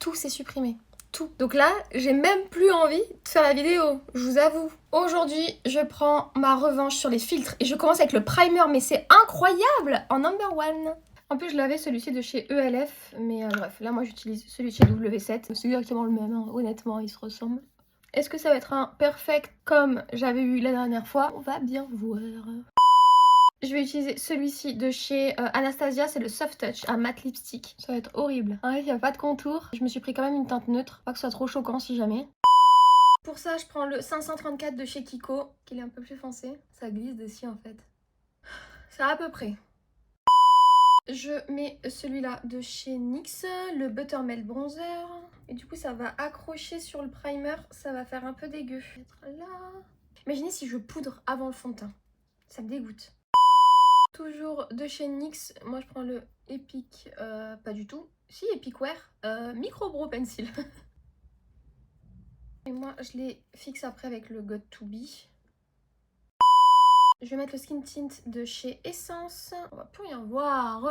tout s'est supprimé. Tout. Donc là, j'ai même plus envie de faire la vidéo, je vous avoue. Aujourd'hui, je prends ma revanche sur les filtres et je commence avec le primer, mais c'est incroyable, en number one. En plus, je l'avais celui-ci de chez ELF, mais bref, là moi j'utilise celui de chez W7. C'est exactement le même, hein. Honnêtement, ils se ressemblent. Est-ce que ça va être un perfect comme j'avais eu la dernière fois? On va bien voir. Je vais utiliser celui-ci de chez Anastasia, c'est le Soft Touch, un matte lipstick. Ça va être horrible. En fait, il n'y a pas de contour. Je me suis pris quand même une teinte neutre, pas que ce soit trop choquant si jamais. Pour ça, je prends le 534 de chez Kiko, qu'il est un peu plus foncé. Ça glisse dessus en fait. Ça à peu près. Je mets celui-là de chez NYX, le Buttermelt Bronzer. Et du coup, ça va accrocher sur le primer, ça va faire un peu dégueu. Je vais mettre là. Imaginez si je poudre avant le fond de teint. Ça me dégoûte. Toujours de chez NYX, moi je prends le Epic, pas du tout. Si, Epic Wear, Micro Brow Pencil. Et moi je les fixe après avec le Got To Be. Je vais mettre le Skin Tint de chez Essence. On va plus rien voir.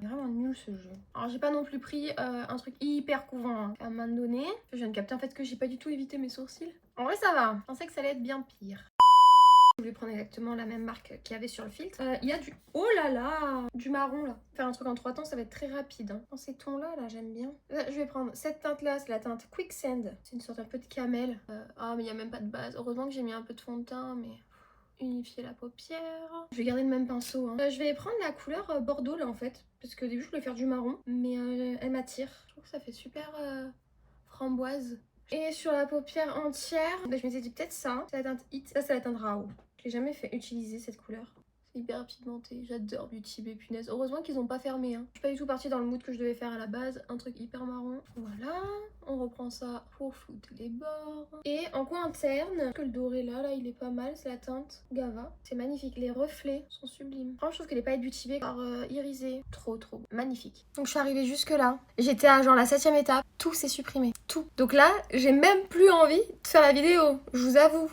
C'est vraiment nul ce jeu. Alors j'ai pas non plus pris un truc hyper couvant hein, à un moment donné. Je viens de capter en fait que j'ai pas du tout évité mes sourcils. En vrai ça va, je pensais que ça allait être bien pire. Je voulais prendre exactement la même marque qu'il y avait sur le filtre. Il y a du... Oh là là, du marron là. Faire un truc en 3 tons, ça va être très rapide. Hein. Dans ces tons là, j'aime bien. Là, je vais prendre cette teinte là, c'est la teinte Quicksand. C'est une sorte un peu de camel. Ah mais il n'y a même pas de base. Heureusement que j'ai mis un peu de fond de teint, mais... Unifier la paupière. Je vais garder le même pinceau. Hein. Je vais prendre la couleur Bordeaux là en fait. Parce qu'au début je voulais faire du marron. Mais elle m'attire. Je trouve que ça fait super framboise. Et sur la paupière entière, je m'étais dit peut-être ça. C'est la teinte Hit. Ça c'est la teinte Rao. Je l'ai jamais fait utiliser cette couleur. C'est hyper pigmenté. J'adore Beauty Bay, punaise. Heureusement qu'ils n'ont pas fermé. Hein. Je suis pas du tout partie dans le mood que je devais faire à la base. Un truc hyper marron. Voilà. On reprend ça pour flouter les bords. Et en coin interne, que le doré là, il est pas mal. C'est la teinte Gava. C'est magnifique. Les reflets sont sublimes. Franchement, je trouve que les paillettes Beauty Bay par irisé. Trop magnifique. Donc je suis arrivée jusque là. J'étais à genre la 7e étape. Tout s'est supprimé. Tout. Donc là, j'ai même plus envie de faire la vidéo. Je vous avoue.